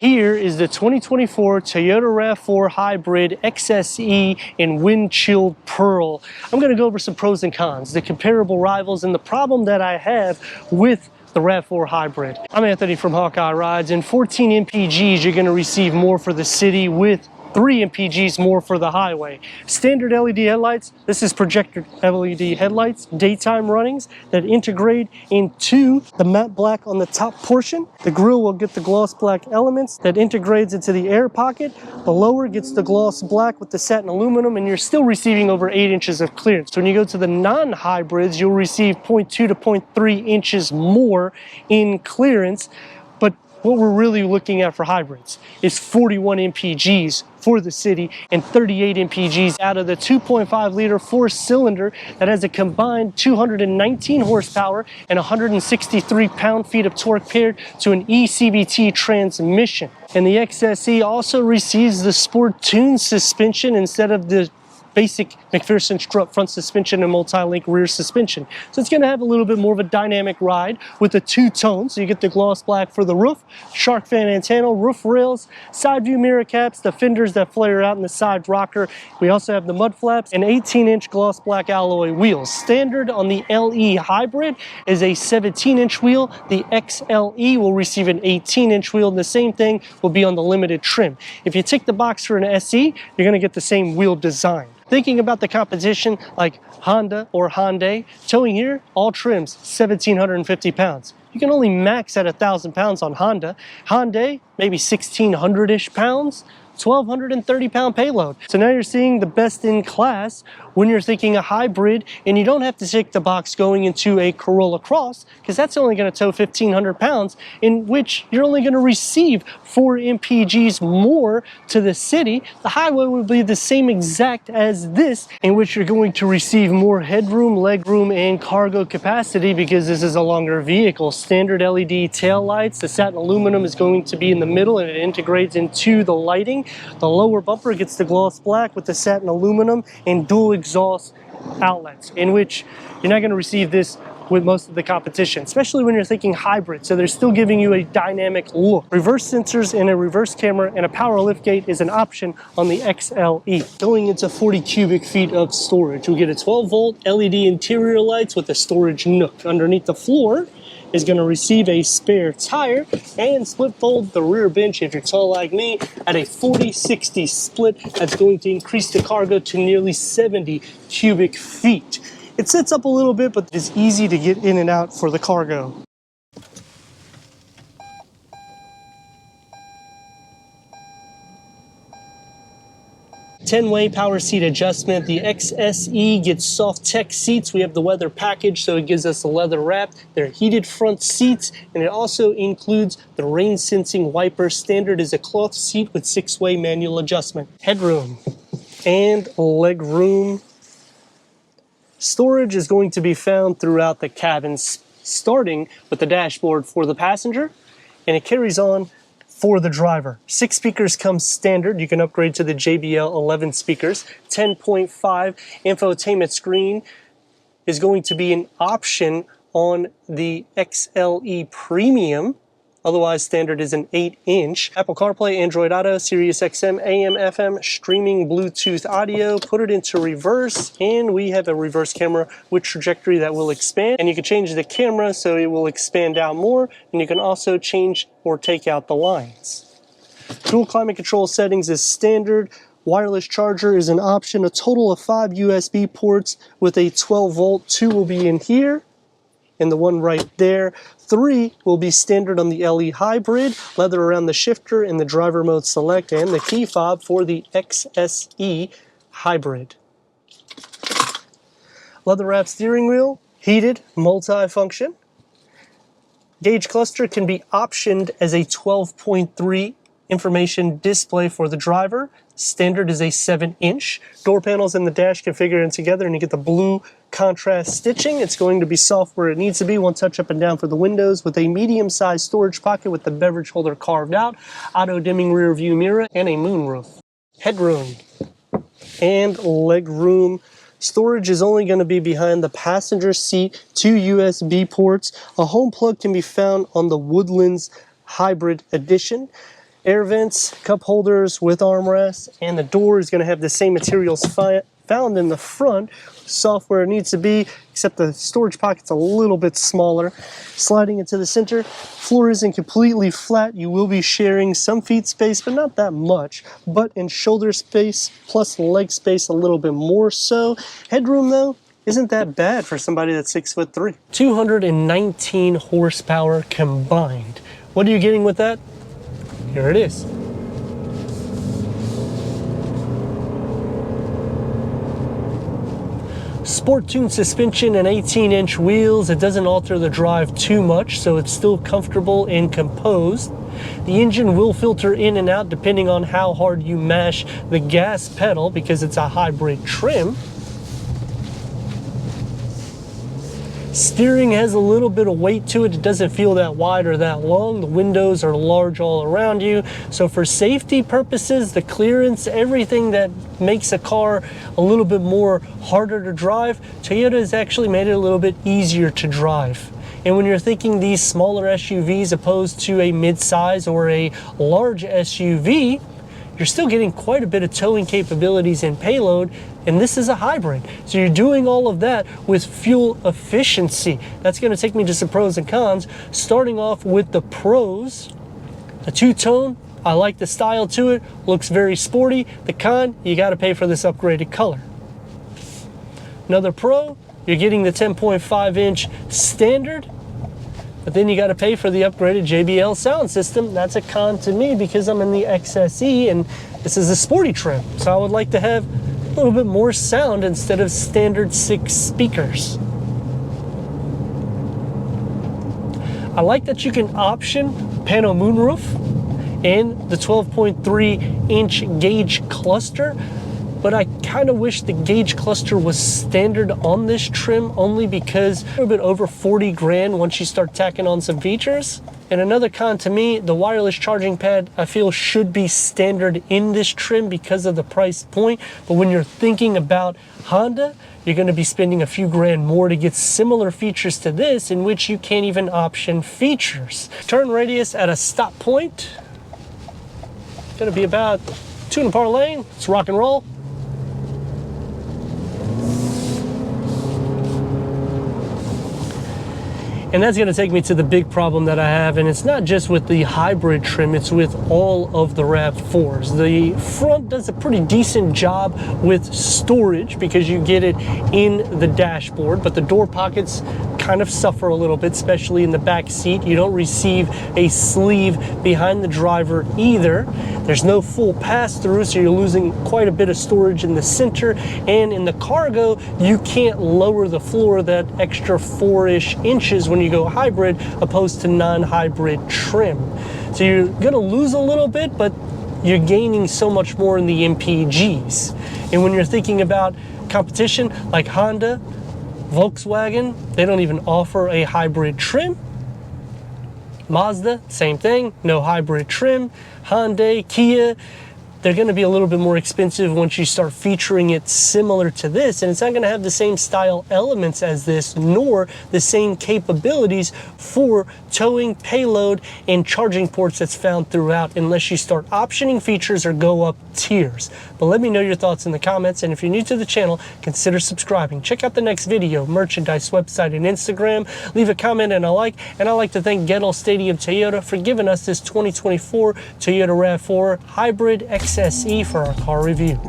Here is the 2024 Toyota RAV4 Hybrid XSE in wind-chilled pearl. I'm going to go over some pros and cons, the comparable rivals, and the problem that I have with the RAV4 Hybrid. I'm Anthony from Hawkeye Rides. In 14 MPGs, you're going to receive more for the city with 3 MPGs more for the highway. Standard LED headlights, this is projector LED headlights, daytime runnings that integrate into the matte black on the top portion. The grille will get the gloss black elements that integrates into the air pocket. The lower gets the gloss black with the satin aluminum, and you're still receiving over 8 inches of clearance. So when you go to the non-hybrids, you'll receive 0.2 to 0.3 inches more in clearance. But what we're really looking at for hybrids is 41 MPGs for the city and 38 MPGs out of the 2.5 liter 4-cylinder that has a combined 219 horsepower and 163 pound-feet of torque paired to an eCVT transmission. And the XSE also receives the Sport Tune suspension instead of the basic McPherson strut front suspension and multi-link rear suspension. So it's going to have a little bit more of a dynamic ride with the two-tone. So you get the gloss black for the roof, shark fin antenna, roof rails, side view mirror caps, the fenders that flare out in the side rocker. We also have the mud flaps and 18-inch gloss black alloy wheels. Standard on the LE Hybrid is a 17-inch wheel. The XLE will receive an 18-inch wheel, and the same thing will be on the limited trim. If you tick the box for an SE, you're going to get the same wheel design. Thinking about the competition like Honda or Hyundai, towing here, all trims, 1,750 pounds. You can only max at 1,000 pounds on Honda. Hyundai, maybe 1,600-ish pounds, 1,230 pound payload. So now you're seeing the best in class when you're thinking a hybrid, and you don't have to tick the box going into a Corolla Cross, because that's only going to tow 1,500 pounds, in which you're only going to receive 4 MPGs more to the city. The highway will be the same exact as this, in which you're going to receive more headroom, legroom, and cargo capacity because this is a longer vehicle. Standard LED tail lights, the satin aluminum is going to be in the middle and it integrates into the lighting. The lower bumper gets the gloss black with the satin aluminum and dual exhaust outlets, in which you're not going to receive this with most of the competition, especially when you're thinking hybrid. So they're still giving you a dynamic look. Reverse sensors and a reverse camera and a power liftgate is an option on the XLE. Going into 40 cubic feet of storage, you'll get a 12-volt LED interior lights with a storage nook. Underneath the floor is going to receive a spare tire and split fold the rear bench if you're tall like me at a 40-60 split. That's going to increase the cargo to nearly 70 cubic feet. It sits up a little bit, but it's easy to get in and out for the cargo. 10-way power seat adjustment. The XSE gets soft tech seats. We have the weather package, so it gives us a leather wrap. They're heated front seats, and it also includes the rain sensing wiper. Standard is a cloth seat with 6-way manual adjustment. Headroom and leg room. Storage is going to be found throughout the cabin, starting with the dashboard for the passenger, and it carries on for the driver. 6 speakers come standard. You can upgrade to the JBL 11 speakers. 10.5 infotainment screen is going to be an option on the XLE Premium. Otherwise, standard is an 8-inch. Apple CarPlay, Android Auto, Sirius XM, AM, FM, streaming Bluetooth audio. Put it into reverse, and we have a reverse camera with trajectory that will expand. And you can change the camera so it will expand out more, and you can also change or take out the lines. Dual climate control settings is standard. Wireless charger is an option. A total of 5 USB ports with a 12-volt. 2 will be in here, and the one right there. 3 will be standard on the LE Hybrid, leather around the shifter in the driver mode select, and the key fob for the XSE Hybrid. Leather wrap steering wheel, heated, multi-function. Gauge cluster can be optioned as a 12.3 information display for the driver. Standard is a 7-inch. Door panels and the dash can figure in together, and you get the blue contrast stitching. It's going to be soft where it needs to be. One touch up and down for the windows with a medium-sized storage pocket with the beverage holder carved out, auto-dimming rear view mirror, and a moonroof. Headroom and leg room. Storage is only going to be behind the passenger seat, 2 USB ports. A home plug can be found on the Woodlands Hybrid Edition. Air vents, cup holders with armrests, and the door is going to have the same materials found in the front. Soft where it needs to be, except the storage pocket's a little bit smaller. Sliding into the center, floor isn't completely flat. You will be sharing some feet space, but not that much. But in shoulder space plus leg space, a little bit more so. Headroom though, isn't that bad for somebody that's 6'3". 219 horsepower combined. What are you getting with that? Here it is. Sport tuned suspension and 18-inch wheels. It doesn't alter the drive too much, so it's still comfortable and composed. The engine will filter in and out depending on how hard you mash the gas pedal because it's a hybrid trim. Steering has a little bit of weight to it. It doesn't feel that wide or that long. The windows are large all around you. So for safety purposes, the clearance, everything that makes a car a little bit more harder to drive, Toyota has actually made it a little bit easier to drive. And when you're thinking these smaller SUVs opposed to a mid-size or a large SUV, you're still getting quite a bit of towing capabilities and payload, and this is a hybrid. So you're doing all of that with fuel efficiency. That's gonna take me to some pros and cons, starting off with the pros. A two-tone, I like the style to it, looks very sporty. The con, you gotta pay for this upgraded color. Another pro, you're getting the 10.5-inch standard, but then you got to pay for the upgraded JBL sound system. That's a con to me because I'm in the XSE and this is a sporty trim. So I would like to have a little bit more sound instead of standard 6 speakers. I like that you can option pano moonroof and the 12.3-inch gauge cluster. But I kind of wish the gauge cluster was standard on this trim only because a little bit over 40 grand once you start tacking on some features. And another con to me, the wireless charging pad I feel should be standard in this trim because of the price point. But when you're thinking about Honda, you're going to be spending a few grand more to get similar features to this in which you can't even option features. Turn radius at a stop point, going to be about 2 and a par lane. Let's rock and roll. And that's gonna take me to the big problem that I have, and it's not just with the hybrid trim, it's with all of the RAV4s. The front does a pretty decent job with storage because you get it in the dashboard, but the door pockets kind of suffer a little bit, especially in the back seat. You don't receive a sleeve behind the driver either. There's no full pass-through, so you're losing quite a bit of storage in the center, and in the cargo, you can't lower the floor that extra 4-ish inches when you go hybrid opposed to non-hybrid trim. So you're gonna lose a little bit, but you're gaining so much more in the MPGs. And when you're thinking about competition like Honda, Volkswagen, they don't even offer a hybrid trim. Mazda, same thing, no hybrid trim. Hyundai, Kia, they're going to be a little bit more expensive once you start featuring it similar to this, and it's not going to have the same style elements as this, nor the same capabilities for towing, payload, and charging ports that's found throughout unless you start optioning features or go up tiers. But let me know your thoughts in the comments, and if you're new to the channel, consider subscribing. Check out the next video, merchandise, website, and Instagram. Leave a comment and a like, and I'd like to thank Gettle Stadium Toyota for giving us this 2024 Toyota RAV4 Hybrid XSE for our car review.